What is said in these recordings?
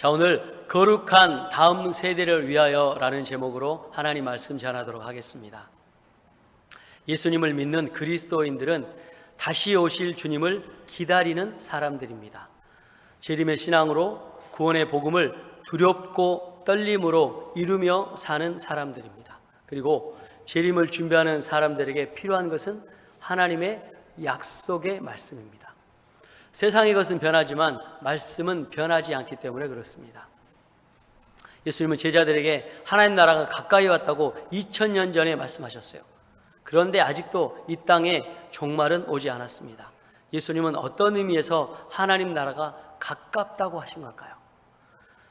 자, 오늘 거룩한 다음 세대를 위하여 라는 제목으로 하나님 말씀 전하도록 하겠습니다. 예수님을 믿는 그리스도인들은 다시 오실 주님을 기다리는 사람들입니다. 재림의 신앙으로 구원의 복음을 두렵고 떨림으로 이루며 사는 사람들입니다. 그리고 재림을 준비하는 사람들에게 필요한 것은 하나님의 약속의 말씀입니다. 세상의 것은 변하지만 말씀은 변하지 않기 때문에 그렇습니다. 예수님은 제자들에게 하나님 나라가 가까이 왔다고 2000년 전에 말씀하셨어요. 그런데 아직도 이 땅에 종말은 오지 않았습니다. 예수님은 어떤 의미에서 하나님 나라가 가깝다고 하신 걸까요?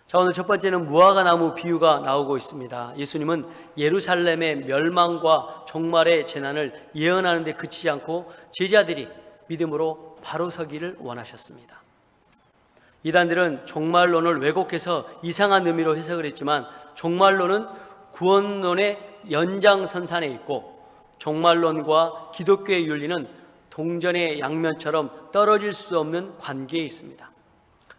자, 오늘 첫 번째는 무화과 나무 비유가 나오고 있습니다. 예수님은 예루살렘의 멸망과 종말의 재난을 예언하는 데 그치지 않고 제자들이 믿음으로 바로 서기를 원하셨습니다. 이단들은 종말론을 왜곡해서 이상한 의미로 해석을 했지만 종말론은 구원론의 연장선상에 있고 종말론과 기독교의 윤리는 동전의 양면처럼 떨어질 수 없는 관계에 있습니다.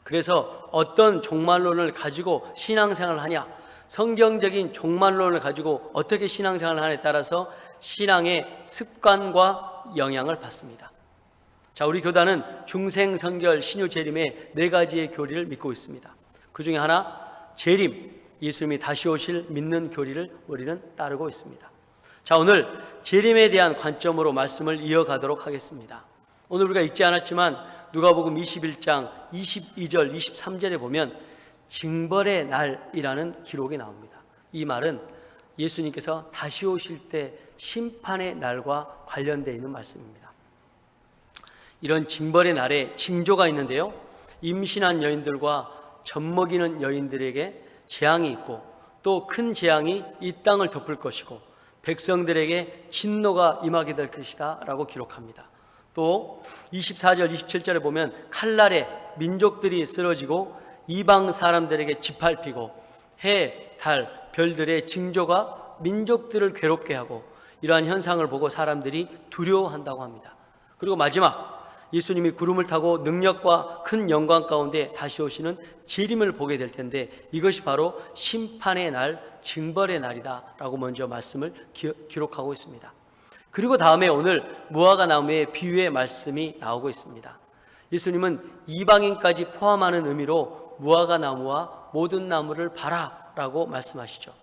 그래서 어떤 종말론을 가지고 신앙생활을 하냐, 성경적인 종말론을 가지고 어떻게 신앙생활을 하냐에 따라서 신앙의 습관과 영향을 받습니다. 자, 우리 교단은 중생성결, 신유재림의 4가지의 교리를 믿고 있습니다. 그 중에 하나, 재림, 예수님이 다시 오실 믿는 교리를 우리는 따르고 있습니다. 자, 오늘 재림에 대한 관점으로 말씀을 이어가도록 하겠습니다. 오늘 우리가 읽지 않았지만 누가복음 21장 22절, 23절에 보면 징벌의 날이라는 기록이 나옵니다. 이 말은 예수님께서 다시 오실 때 심판의 날과 관련되어 있는 말씀입니다. 이런 징벌의 날에 징조가 있는데요, 임신한 여인들과 젖먹이는 여인들에게 재앙이 있고 또 큰 재앙이 이 땅을 덮을 것이고 백성들에게 진노가 임하게 될 것이다 라고 기록합니다. 또 24절 27절에 보면 칼날에 민족들이 쓰러지고 이방 사람들에게 짓밟히고 해, 달, 별들의 징조가 민족들을 괴롭게 하고 이러한 현상을 보고 사람들이 두려워한다고 합니다. 그리고 마지막 예수님이 구름을 타고 능력과 큰 영광 가운데 다시 오시는 재림을 보게 될 텐데 이것이 바로 심판의 날, 징벌의 날이다 라고 먼저 말씀을 기록하고 있습니다. 그리고 다음에 오늘 무화과 나무의 비유의 말씀이 나오고 있습니다. 예수님은 이방인까지 포함하는 의미로 무화과 나무와 모든 나무를 봐라 라고 말씀하시죠.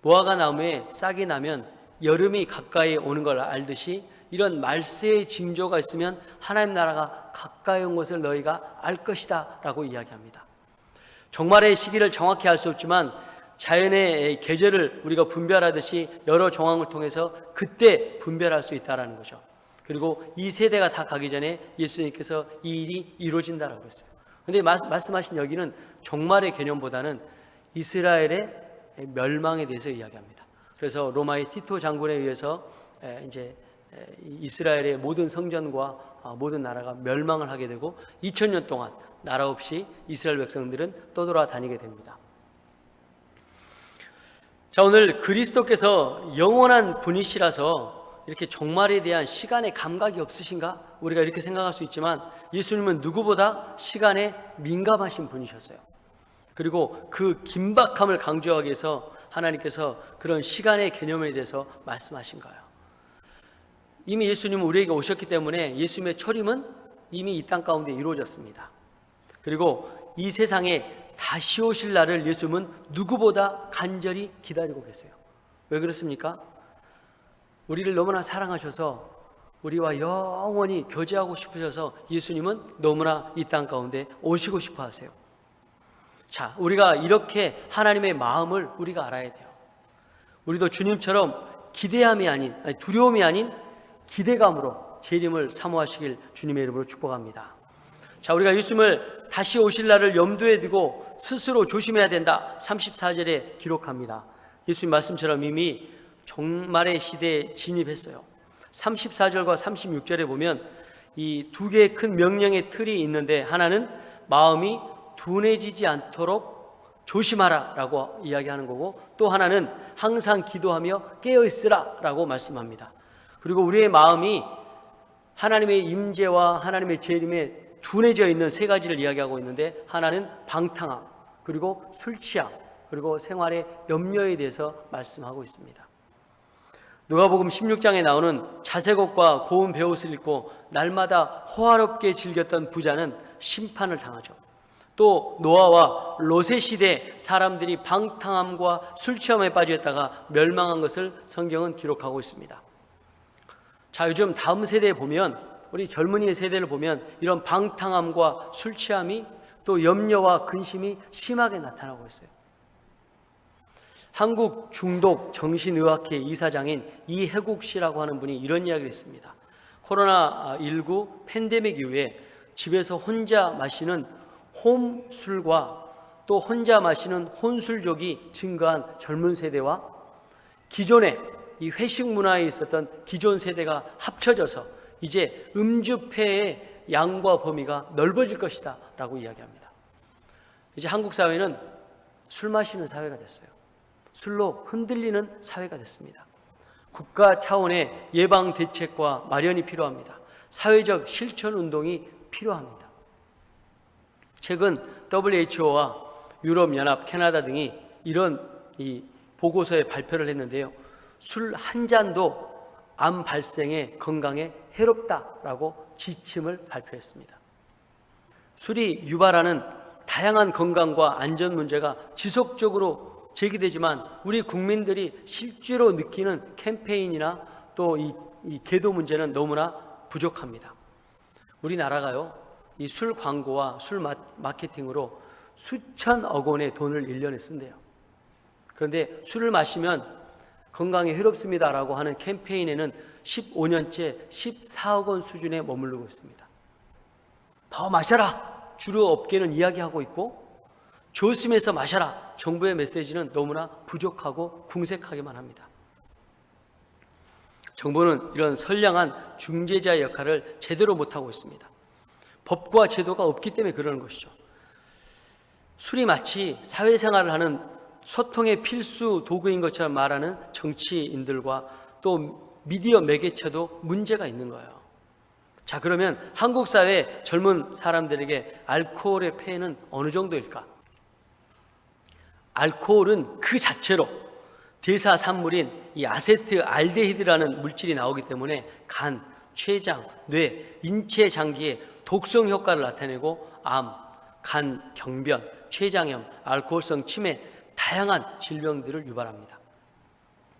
무화과 나무에 싹이 나면 여름이 가까이 오는 걸 알듯이 이런 말세의 징조가 있으면 하나님 나라가 가까이 온 것을 너희가 알 것이다 라고 이야기합니다. 종말의 시기를 정확히 알 수 없지만 자연의 계절을 우리가 분별하듯이 여러 정황을 통해서 그때 분별할 수 있다는 거죠. 그리고 이 세대가 다 가기 전에 예수님께서 이 일이 이루어진다라고 했어요. 그런데 말씀하신 여기는 종말의 개념보다는 이스라엘의 멸망에 대해서 이야기합니다. 그래서 로마의 티토 장군에 의해서 이제 이스라엘의 모든 성전과 모든 나라가 멸망을 하게 되고 2000년 동안 나라 없이 이스라엘 백성들은 떠돌아다니게 됩니다. 자, 오늘 그리스도께서 영원한 분이시라서 이렇게 종말에 대한 시간의 감각이 없으신가? 우리가 이렇게 생각할 수 있지만 예수님은 누구보다 시간에 민감하신 분이셨어요. 그리고 그 긴박함을 강조하기 위해서 하나님께서 그런 시간의 개념에 대해서 말씀하신 거예요. 이미 예수님은 우리에게 오셨기 때문에 예수님의 초림은 이미 이 땅 가운데 이루어졌습니다. 그리고 이 세상에 다시 오실 날을 예수님은 누구보다 간절히 기다리고 계세요. 왜 그렇습니까? 우리를 너무나 사랑하셔서 우리와 영원히 교제하고 싶으셔서 예수님은 너무나 이 땅 가운데 오시고 싶어 하세요. 자, 우리가 이렇게 하나님의 마음을 우리가 알아야 돼요. 우리도 주님처럼 기대함이 아닌, 두려움이 아닌 기대감으로 재림을 사모하시길 주님의 이름으로 축복합니다. 자, 우리가 예수님을 다시 오실 날을 염두에 두고 스스로 조심해야 된다. 34절에 기록합니다. 예수님 말씀처럼 이미 종말의 시대에 진입했어요. 34절과 36절에 보면 이 2개의 큰 명령의 틀이 있는데 하나는 마음이 둔해지지 않도록 조심하라 라고 이야기하는 거고 또 하나는 항상 기도하며 깨어있으라 라고 말씀합니다. 그리고 우리의 마음이 하나님의 임재와 하나님의 재림에 둔해져 있는 3가지를 이야기하고 있는데 하나는 방탕함, 그리고 술 취함, 그리고 생활의 염려에 대해서 말씀하고 있습니다. 누가복음 16장에 나오는 자색옷과 고운 베옷을 입고 날마다 호화롭게 즐겼던 부자는 심판을 당하죠. 또 노아와 롯의 시대 사람들이 방탕함과 술 취함에 빠져 있다가 멸망한 것을 성경은 기록하고 있습니다. 자, 요즘 다음 세대에 보면, 우리 젊은이의 세대를 보면 이런 방탕함과 술 취함이 또 염려와 근심이 심하게 나타나고 있어요. 한국 중독 정신의학회 이사장인 이해국 씨라고 하는 분이 이런 이야기를 했습니다. 코로나19 팬데믹 이후에 집에서 혼자 마시는 홈술과 또 혼자 마시는 혼술족이 증가한 젊은 세대와 기존에 이 회식 문화에 있었던 기존 세대가 합쳐져서 이제 음주폐의 양과 범위가 넓어질 것이다 라고 이야기합니다. 이제 한국 사회는 술 마시는 사회가 됐어요. 술로 흔들리는 사회가 됐습니다. 국가 차원의 예방 대책과 마련이 필요합니다. 사회적 실천 운동이 필요합니다. 최근 WHO와 유럽연합, 캐나다 등이 이런 이 보고서에 발표를 했는데요. 술 한 잔도 암 발생에 건강에 해롭다라고 지침을 발표했습니다. 술이 유발하는 다양한 건강과 안전 문제가 지속적으로 제기되지만 우리 국민들이 실제로 느끼는 캠페인이나 또 이 계도 문제는 너무나 부족합니다. 우리나라가요, 이 술 광고와 술 마케팅으로 수천억 원의 돈을 1년에 쓴대요. 그런데 술을 마시면 건강에 해롭습니다라고 하는 캠페인에는 15년째 14억 원 수준에 머무르고 있습니다. 더 마셔라! 주류 업계는 이야기하고 있고 조심해서 마셔라! 정부의 메시지는 너무나 부족하고 궁색하기만 합니다. 정부는 이런 선량한 중재자의 역할을 제대로 못하고 있습니다. 법과 제도가 없기 때문에 그러는 것이죠. 술이 마치 사회생활을 하는 소통의 필수 도구인 것처럼 말하는 정치인들과 또 미디어 매개체도 문제가 있는 거예요. 자, 그러면 한국 사회 젊은 사람들에게 알코올의 폐해는 어느 정도일까? 알코올은 그 자체로 대사산물인 이 아세트알데히드라는 물질이 나오기 때문에 간, 췌장, 뇌, 인체 장기에 독성 효과를 나타내고 암, 간, 경변, 췌장염, 알코올성 치매, 다양한 질병들을 유발합니다.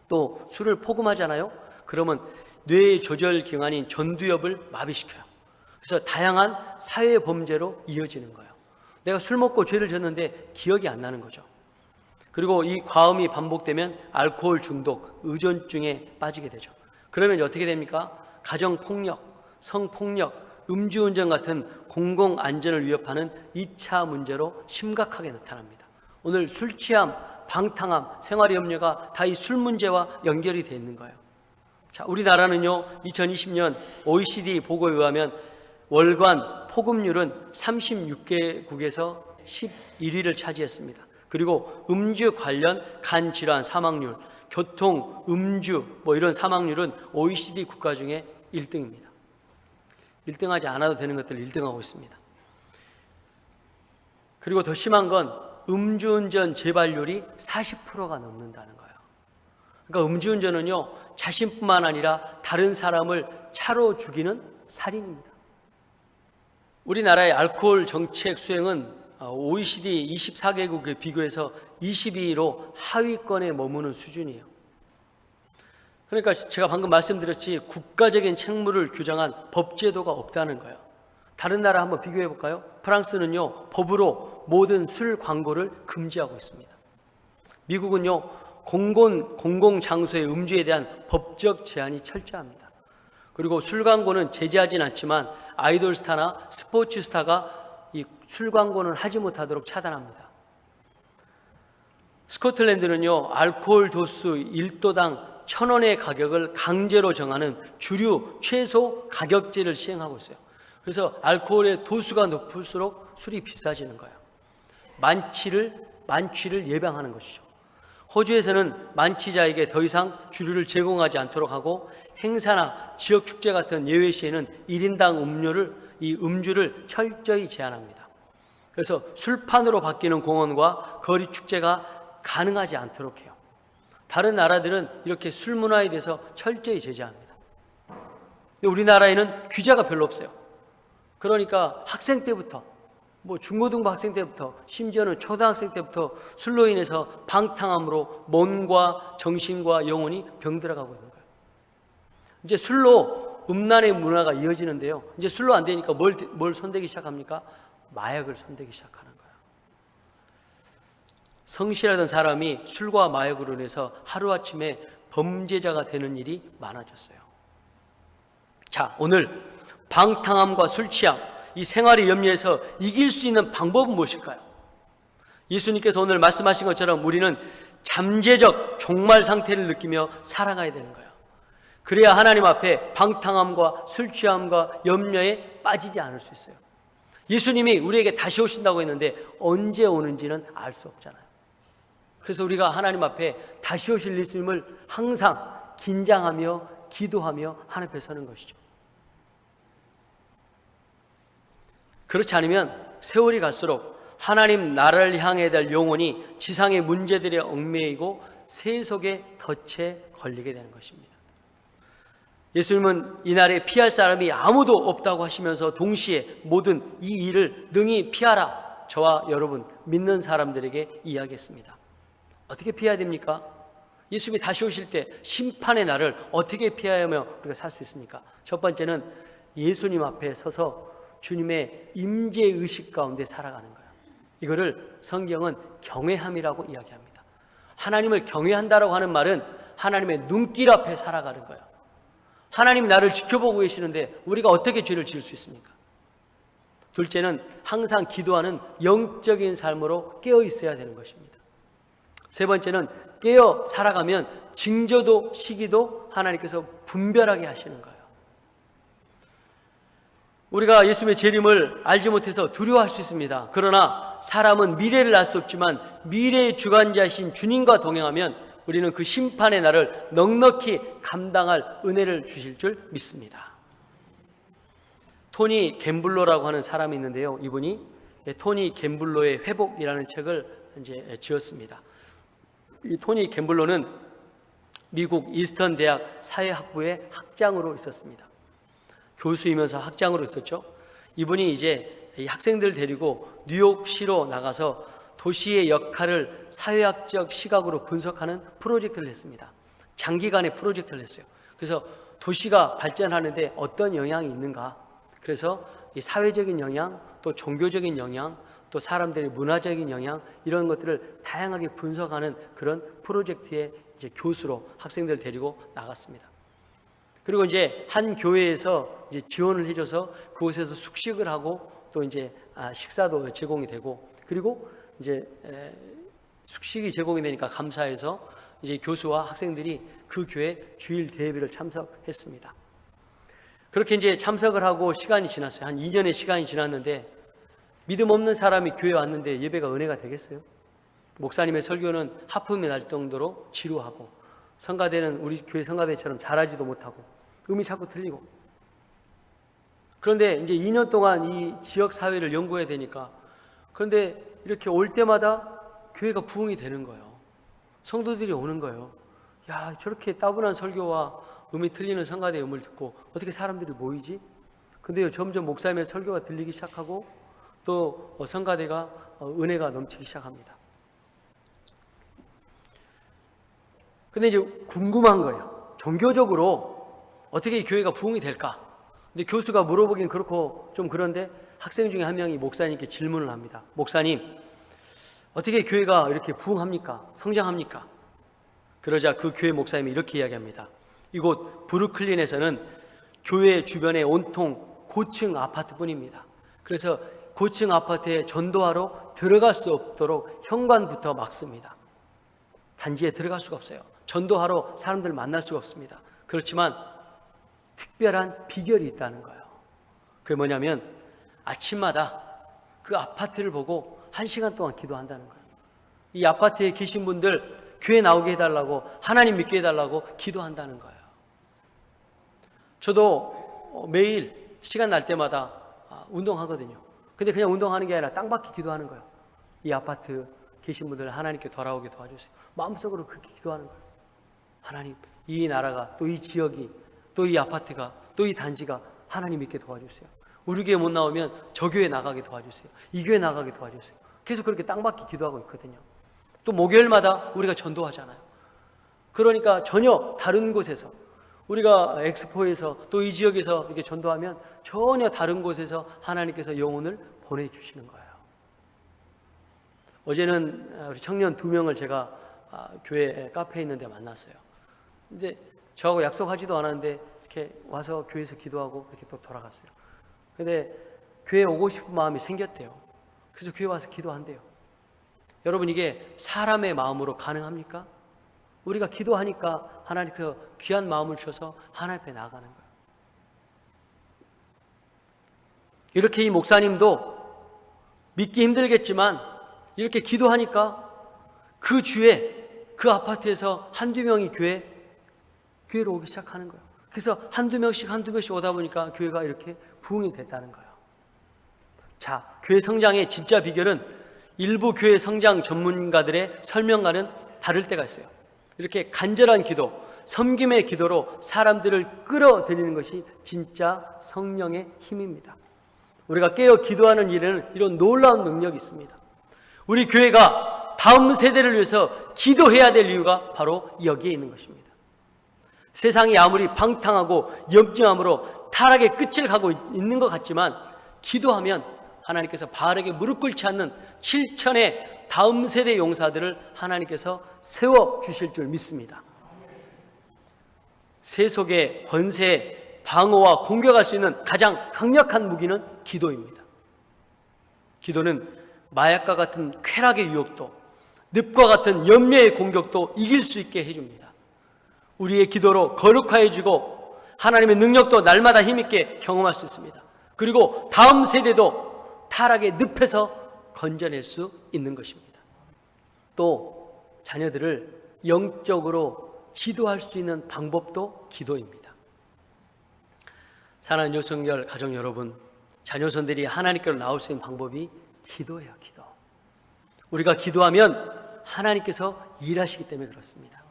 또 술을 포금하잖아요. 그러면 뇌의 조절 기관인 전두엽을 마비시켜요. 그래서 다양한 사회 범죄로 이어지는 거예요. 내가 술 먹고 죄를 졌는데 기억이 안 나는 거죠. 그리고 이 과음이 반복되면 알코올 중독, 의존증에 빠지게 되죠. 그러면 이제 어떻게 됩니까? 가정폭력, 성폭력, 음주운전 같은 공공안전을 위협하는 2차 문제로 심각하게 나타납니다. 오늘 술 취함, 방탕함, 생활의 염려가 다 이 술 문제와 연결이 되어 있는 거예요. 자, 우리나라는요, 2020년 OECD 보고에 의하면 월간 포금률은 36개국에서 11위를 차지했습니다. 그리고 음주 관련 간 질환 사망률, 교통, 음주 이런 사망률은 OECD 국가 중에 1등입니다. 1등하지 않아도 되는 것들을 1등하고 있습니다. 그리고 더 심한 건 음주운전 재발률이 40%가 넘는다는 거예요. 그러니까 음주운전은요, 자신뿐만 아니라 다른 사람을 차로 죽이는 살인입니다. 우리나라의 알코올 정책 수행은 OECD 24개국에 비교해서 22위로 하위권에 머무는 수준이에요. 그러니까 제가 방금 말씀드렸지 국가적인 책무를 규정한 법제도가 없다는 거예요. 다른 나라 한번 비교해 볼까요? 프랑스는요, 법으로 모든 술 광고를 금지하고 있습니다. 미국은요, 공공장소의 음주에 대한 법적 제한이 철저합니다. 그리고 술 광고는 제재하진 않지만 아이돌 스타나 스포츠 스타가 이 술 광고는 하지 못하도록 차단합니다. 스코틀랜드는요, 알코올 도수 1도당 1,000원의 가격을 강제로 정하는 주류 최소 가격제를 시행하고 있어요. 그래서 알코올의 도수가 높을수록 술이 비싸지는 거예요. 만취를 예방하는 것이죠. 호주에서는 만취자에게 더 이상 주류를 제공하지 않도록 하고 행사나 지역 축제 같은 예외 시에는 1인당 음주를 철저히 제한합니다. 그래서 술판으로 바뀌는 공원과 거리 축제가 가능하지 않도록 해요. 다른 나라들은 이렇게 술 문화에 대해서 철저히 제재합니다. 근데 우리나라에는 규제가 별로 없어요. 그러니까 학생 때부터, 중고등부 학생 때부터, 심지어는 초등학생 때부터 술로 인해서 방탕함으로 몸과 정신과 영혼이 병들어가고 있는 거예요. 이제 술로 음란의 문화가 이어지는데요. 이제 술로 안 되니까 뭘 손대기 시작합니까? 마약을 손대기 시작하는 거예요. 성실하던 사람이 술과 마약으로 인해서 하루아침에 범죄자가 되는 일이 많아졌어요. 자, 오늘 방탕함과 술 취함, 이 생활의 염려에서 이길 수 있는 방법은 무엇일까요? 예수님께서 오늘 말씀하신 것처럼 우리는 잠재적 종말 상태를 느끼며 살아가야 되는 거예요. 그래야 하나님 앞에 방탕함과 술 취함과 염려에 빠지지 않을 수 있어요. 예수님이 우리에게 다시 오신다고 했는데 언제 오는지는 알 수 없잖아요. 그래서 우리가 하나님 앞에 다시 오실 예수님을 항상 긴장하며 기도하며 하나님 앞에 서는 것이죠. 그렇지 않으면 세월이 갈수록 하나님 나라를 향해 될 영혼이 지상의 문제들에 얽매이고 세속의 덫에 걸리게 되는 것입니다. 예수님은 이날에 피할 사람이 아무도 없다고 하시면서 동시에 모든 이 일을 능히 피하라 저와 여러분 믿는 사람들에게 이야기했습니다. 어떻게 피해야 됩니까? 예수님이 다시 오실 때 심판의 날을 어떻게 피하며 우리가 살 수 있습니까? 첫 번째는 예수님 앞에 서서 주님의 임재의식 가운데 살아가는 거예요. 이거를 성경은 경외함이라고 이야기합니다. 하나님을 경외한다라고 하는 말은 하나님의 눈길 앞에 살아가는 거예요. 하나님이 나를 지켜보고 계시는데 우리가 어떻게 죄를 지을 수 있습니까? 둘째는 항상 기도하는 영적인 삶으로 깨어 있어야 되는 것입니다. 세 번째는 깨어 살아가면 징조도 시기도 하나님께서 분별하게 하시는 거예요. 우리가 예수님의 재림을 알지 못해서 두려워할 수 있습니다. 그러나 사람은 미래를 알 수 없지만 미래의 주관자이신 주님과 동행하면 우리는 그 심판의 날을 넉넉히 감당할 은혜를 주실 줄 믿습니다. 토니 갬블러라고 하는 사람이 있는데요. 이분이 토니 갬블러의 회복이라는 책을 이제 지었습니다. 이 토니 갬블러는 미국 이스턴 대학 사회학부의 학장으로 있었습니다. 교수이면서 학장으로 있었죠. 이분이 이제 이 학생들 데리고 뉴욕시로 나가서 도시의 역할을 사회학적 시각으로 분석하는 프로젝트를 했습니다. 장기간의 프로젝트를 했어요. 그래서 도시가 발전하는데 어떤 영향이 있는가? 그래서 이 사회적인 영향, 또 종교적인 영향, 또 사람들의 문화적인 영향 이런 것들을 다양하게 분석하는 그런 프로젝트의 이제 교수로 학생들 데리고 나갔습니다. 그리고 이제 한 교회에서 이제 지원을 해줘서 그곳에서 숙식을 하고 또 이제 식사도 제공이 되고 그리고 이제 숙식이 제공이 되니까 감사해서 이제 교수와 학생들이 그 교회 주일 대회를 참석했습니다. 그렇게 이제 참석을 하고 시간이 지났어요. 한 2년의 시간이 지났는데 믿음 없는 사람이 교회에 왔는데 예배가 은혜가 되겠어요? 목사님의 설교는 하품이 날 정도로 지루하고 성가대는 우리 교회 성가대처럼 잘하지도 못하고 음이 자꾸 틀리고 그런데 이제 2년 동안 이 지역 사회를 연구해야 되니까 그런데 이렇게 올 때마다 교회가 부흥이 되는 거예요. 성도들이 오는 거예요. 야, 저렇게 따분한 설교와 음이 틀리는 성가대 음을 듣고 어떻게 사람들이 모이지? 근데요, 점점 목사님의 설교가 들리기 시작하고 또 성가대가 은혜가 넘치기 시작합니다. 근데 이제 궁금한 거예요. 종교적으로 어떻게 이 교회가 부흥이 될까? 근데 교수가 물어보긴 그렇고 좀 그런데 학생 중에 한 명이 목사님께 질문을 합니다. 목사님, 어떻게 교회가 이렇게 부흥합니까? 성장합니까? 그러자 그 교회 목사님이 이렇게 이야기합니다. 이곳 브루클린에서는 교회 주변에 온통 고층 아파트뿐입니다. 그래서 고층 아파트에 전도하러 들어갈 수 없도록 현관부터 막습니다. 단지에 들어갈 수가 없어요. 전도하러 사람들 만날 수가 없습니다. 그렇지만 특별한 비결이 있다는 거예요. 그게 뭐냐면 아침마다 그 아파트를 보고 1시간 동안 기도한다는 거예요. 이 아파트에 계신 분들 교회 나오게 해달라고 하나님 믿게 해달라고 기도한다는 거예요. 저도 매일 시간 날 때마다 운동하거든요. 근데 그냥 운동하는 게 아니라 땅받기 기도하는 거예요. 이 아파트 계신 분들 하나님께 돌아오게 도와주세요. 마음속으로 그렇게 기도하는 거예요. 하나님, 이 나라가, 또 이 지역이, 또 이 아파트가, 또 이 단지가 하나님 믿게 도와주세요. 우리 교회 못 나오면 저 교회 나가게 도와주세요. 이 교회 나가게 도와주세요. 계속 그렇게 땅받기 기도하고 있거든요. 또 목요일마다 우리가 전도하잖아요. 그러니까 전혀 다른 곳에서, 우리가 엑스포에서 또 이 지역에서 이렇게 전도하면 전혀 다른 곳에서 하나님께서 영혼을 보내주시는 거예요. 어제는 우리 청년 2명을 제가 교회 카페에 있는데 만났어요. 이제 저하고 약속하지도 않았는데 이렇게 와서 교회에서 기도하고 이렇게 또 돌아갔어요. 근데 교회에 오고 싶은 마음이 생겼대요. 그래서 교회 와서 기도한대요. 여러분, 이게 사람의 마음으로 가능합니까? 우리가 기도하니까 하나님께서 귀한 마음을 주셔서 하나님 앞에 나아가는 거예요. 이렇게 이 목사님도 믿기 힘들겠지만 이렇게 기도하니까 그 주에 그 아파트에서 한두 명이 교회로 오기 시작하는 거예요. 그래서 한두 명씩 오다 보니까 교회가 이렇게 부흥이 됐다는 거예요. 자, 교회 성장의 진짜 비결은 일부 교회 성장 전문가들의 설명과는 다를 때가 있어요. 이렇게 간절한 기도, 섬김의 기도로 사람들을 끌어들이는 것이 진짜 성령의 힘입니다. 우리가 깨어 기도하는 일에는 이런 놀라운 능력이 있습니다. 우리 교회가 다음 세대를 위해서 기도해야 될 이유가 바로 여기에 있는 것입니다. 세상이 아무리 방탕하고 염려함으로 타락의 끝을 가고 있는 것 같지만 기도하면 하나님께서 바르게 무릎 꿇지 않는 7천의 다음 세대 용사들을 하나님께서 세워주실 줄 믿습니다. 세속의 권세에 방어와 공격할 수 있는 가장 강력한 무기는 기도입니다. 기도는 마약과 같은 쾌락의 유혹도, 늪과 같은 염려의 공격도 이길 수 있게 해줍니다. 우리의 기도로 거룩해지고 하나님의 능력도 날마다 힘있게 경험할 수 있습니다. 그리고 다음 세대도 타락의 늪에서 건져낼 수 있는 것입니다. 또 자녀들을 영적으로 지도할 수 있는 방법도 기도입니다. 사랑하는 유성결 가정 여러분, 자녀손들이 하나님께로 나올 수 있는 방법이 기도예요. 기도. 우리가 기도하면 하나님께서 일하시기 때문에 그렇습니다.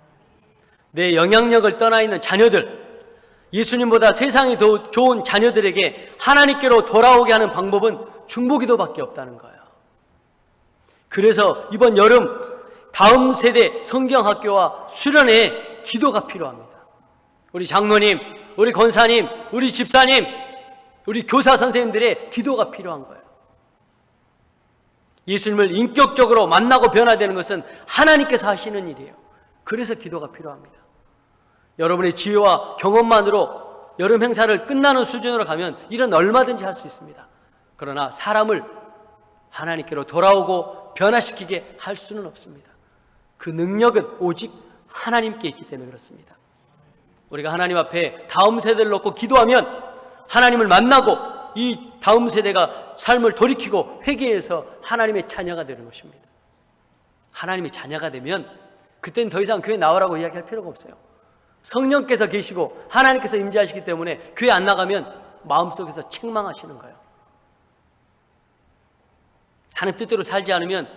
내 영향력을 떠나 있는 자녀들, 예수님보다 세상이 더 좋은 자녀들에게 하나님께로 돌아오게 하는 방법은 중보기도밖에 없다는 거예요. 그래서 이번 여름 다음 세대 성경학교와 수련회에 기도가 필요합니다. 우리 장로님, 우리 권사님, 우리 집사님, 우리 교사 선생님들의 기도가 필요한 거예요. 예수님을 인격적으로 만나고 변화되는 것은 하나님께서 하시는 일이에요. 그래서 기도가 필요합니다. 여러분의 지혜와 경험만으로 여름 행사를 끝나는 수준으로 가면 일은 얼마든지 할 수 있습니다. 그러나 사람을 하나님께로 돌아오고 변화시키게 할 수는 없습니다. 그 능력은 오직 하나님께 있기 때문에 그렇습니다. 우리가 하나님 앞에 다음 세대를 놓고 기도하면 하나님을 만나고 이 다음 세대가 삶을 돌이키고 회개해서 하나님의 자녀가 되는 것입니다. 하나님의 자녀가 되면 그때는 더 이상 교회 나오라고 이야기할 필요가 없어요. 성령께서 계시고 하나님께서 임재하시기 때문에 교회 안 나가면 마음속에서 책망하시는 거예요. 하나님 뜻대로 살지 않으면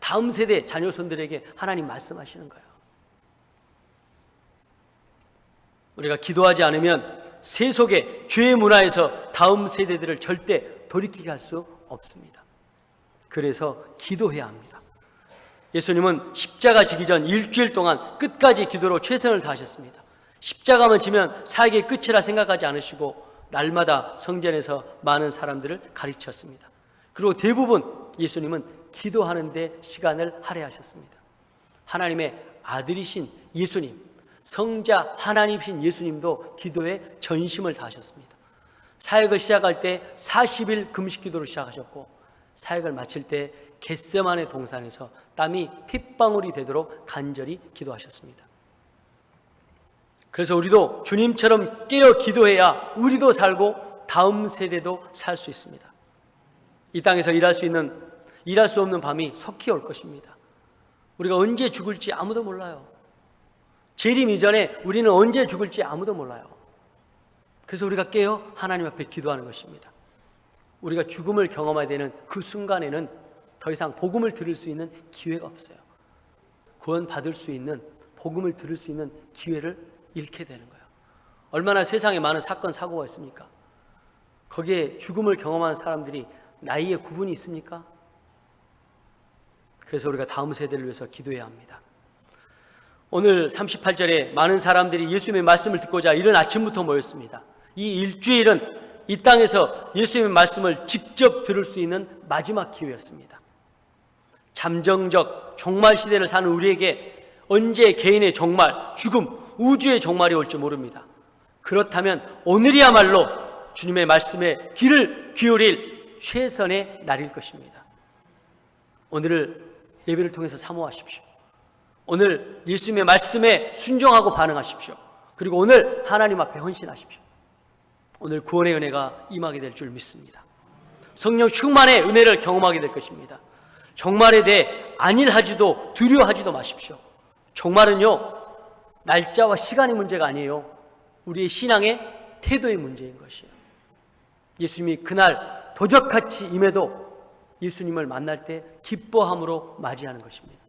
다음 세대 자녀손들에게 하나님 말씀하시는 거예요. 우리가 기도하지 않으면 세속의 죄의 문화에서 다음 세대들을 절대 돌이키게 할 수 없습니다. 그래서 기도해야 합니다. 예수님은 십자가 지기 전 일주일 동안 끝까지 기도로 최선을 다하셨습니다. 십자가만 지면 사역의 끝이라 생각하지 않으시고 날마다 성전에서 많은 사람들을 가르쳤습니다. 그리고 대부분 예수님은 기도하는 데 시간을 할애하셨습니다. 하나님의 아들이신 예수님, 성자 하나님이신 예수님도 기도에 전심을 다하셨습니다. 사역을 시작할 때 40일 금식 기도를 시작하셨고 사역을 마칠 때 겟세마네 동산에서 땀이 핏방울이 되도록 간절히 기도하셨습니다. 그래서 우리도 주님처럼 깨어 기도해야 우리도 살고 다음 세대도 살 수 있습니다. 이 땅에서 일할 수 없는 밤이 속히 올 것입니다. 우리가 언제 죽을지 아무도 몰라요. 재림 이전에 우리는 언제 죽을지 아무도 몰라요. 그래서 우리가 깨어 하나님 앞에 기도하는 것입니다. 우리가 죽음을 경험해야 되는 그 순간에는 더 이상 복음을 들을 수 있는 기회가 없어요. 구원받을 수 있는, 복음을 들을 수 있는 기회를 잃게 되는 거예요. 얼마나 세상에 많은 사건, 사고가 있습니까? 거기에 죽음을 경험하는 사람들이 나이에 구분이 있습니까? 그래서 우리가 다음 세대를 위해서 기도해야 합니다. 오늘 38절에 많은 사람들이 예수님의 말씀을 듣고자 이른 아침부터 모였습니다. 이 일주일은 이 땅에서 예수님의 말씀을 직접 들을 수 있는 마지막 기회였습니다. 잠정적 종말 시대를 사는 우리에게 언제 개인의 종말, 죽음, 우주의 종말이 올지 모릅니다. 그렇다면 오늘이야말로 주님의 말씀에 귀를 기울일 최선의 날일 것입니다. 오늘을 예배를 통해서 사모하십시오. 오늘 예수님의 말씀에 순종하고 반응하십시오. 그리고 오늘 하나님 앞에 헌신하십시오. 오늘 구원의 은혜가 임하게 될 줄 믿습니다. 성령 충만의 은혜를 경험하게 될 것입니다. 종말에 대해 안일하지도 두려워하지도 마십시오. 종말은요, 날짜와 시간의 문제가 아니에요. 우리의 신앙의 태도의 문제인 것이에요. 예수님이 그날 도적같이 임해도 예수님을 만날 때 기뻐함으로 맞이하는 것입니다.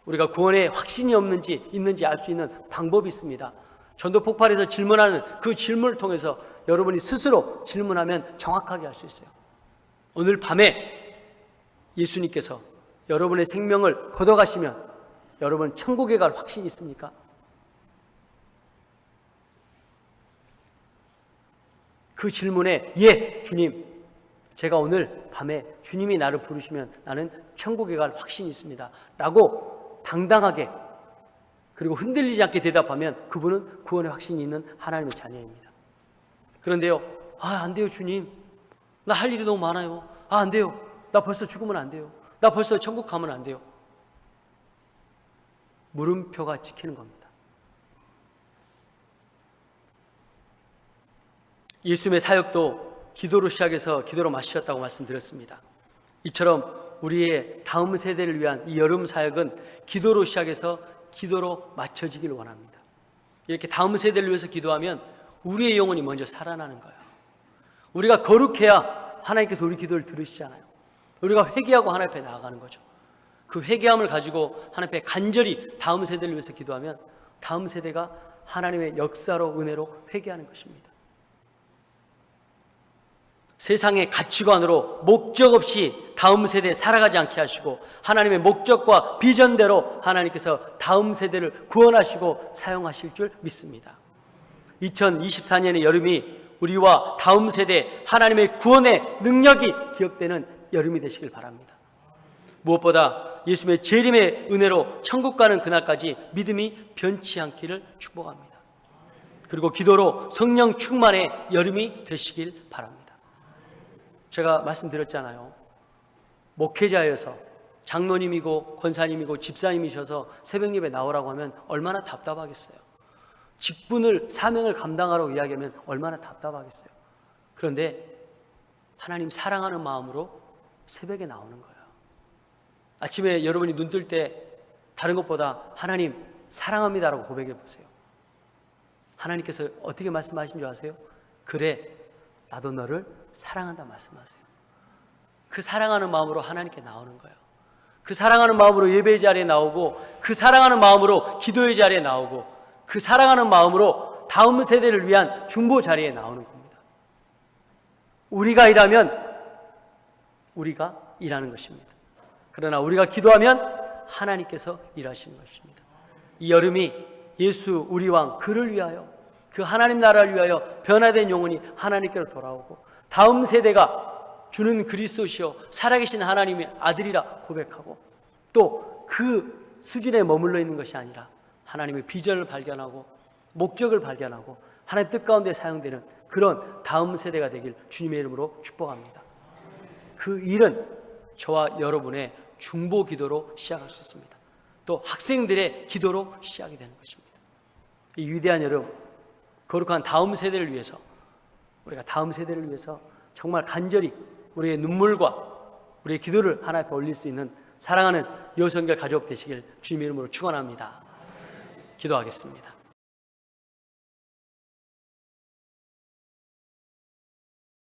우리가 구원에 확신이 없는지 있는지 알 수 있는 방법이 있습니다. 전도 폭발에서 질문하는 그 질문을 통해서 여러분이 스스로 질문하면 정확하게 알 수 있어요. 오늘 밤에 예수님께서 여러분의 생명을 걷어가시면 여러분 천국에 갈 확신이 있습니까? 그 질문에 예, 주님, 제가 오늘 밤에 주님이 나를 부르시면 나는 천국에 갈 확신이 있습니다 라고 당당하게 그리고 흔들리지 않게 대답하면 그분은 구원의 확신이 있는 하나님의 자녀입니다. 그런데요, 안 돼요 주님, 나 할 일이 너무 많아요. 안 돼요, 나 벌써 죽으면 안 돼요, 나 벌써 천국 가면 안 돼요. 물음표가 찍히는 겁니다. 예수님의 사역도 기도로 시작해서 기도로 마치셨다고 말씀드렸습니다. 이처럼 우리의 다음 세대를 위한 이 여름 사역은 기도로 시작해서 기도로 맞춰지길 원합니다. 이렇게 다음 세대를 위해서 기도하면 우리의 영혼이 먼저 살아나는 거예요. 우리가 거룩해야 하나님께서 우리 기도를 들으시잖아요. 우리가 회개하고 하나님 앞에 나아가는 거죠. 그 회개함을 가지고 하나님 앞에 간절히 다음 세대를 위해서 기도하면 다음 세대가 하나님의 역사로 은혜로 회개하는 것입니다. 세상의 가치관으로 목적 없이 다음 세대에 살아가지 않게 하시고 하나님의 목적과 비전대로 하나님께서 다음 세대를 구원하시고 사용하실 줄 믿습니다. 2024년의 여름이 우리와 다음 세대 하나님의 구원의 능력이 기억되는 여름이 되시길 바랍니다. 무엇보다 예수님의 재림의 은혜로 천국 가는 그날까지 믿음이 변치 않기를 축복합니다. 그리고 기도로 성령 충만의 여름이 되시길 바랍니다. 제가 말씀드렸잖아요. 목회자여서 장로님이고 권사님이고 집사님이셔서 새벽 예배 나오라고 하면 얼마나 답답하겠어요. 직분을 사명을 감당하라고 이야기하면 얼마나 답답하겠어요. 그런데 하나님 사랑하는 마음으로 새벽에 나오는 거예요. 아침에 여러분이 눈 뜰 때 다른 것보다 하나님 사랑합니다라고 고백해 보세요. 하나님께서 어떻게 말씀하신 줄 아세요? 그래, 나도 너를 사랑한다 말씀하세요. 그 사랑하는 마음으로 하나님께 나오는 거예요. 그 사랑하는 마음으로 예배의 자리에 나오고 그 사랑하는 마음으로 기도의 자리에 나오고 그 사랑하는 마음으로 다음 세대를 위한 중보 자리에 나오는 겁니다. 우리가 일하면 우리가 일하는 것입니다. 그러나 우리가 기도하면 하나님께서 일하시는 것입니다. 이 여름이 예수 우리 왕 그를 위하여 그 하나님 나라를 위하여 변화된 영혼이 하나님께로 돌아오고 다음 세대가 주는 그리스도시요 살아계신 하나님의 아들이라 고백하고 또 그 수준에 머물러 있는 것이 아니라 하나님의 비전을 발견하고 목적을 발견하고 하나님의 뜻 가운데 사용되는 그런 다음 세대가 되길 주님의 이름으로 축복합니다. 그 일은 저와 여러분의 중보 기도로 시작할 수 있습니다. 또 학생들의 기도로 시작이 되는 것입니다. 이 위대한 여름, 거룩한 다음 세대를 위해서 우리가 다음 세대를 위해서 정말 간절히 우리의 눈물과 우리의 기도를 하나님 앞에 올릴 수 있는 사랑하는 여성결 가족 되시길 주님의 이름으로 축원합니다. 기도하겠습니다.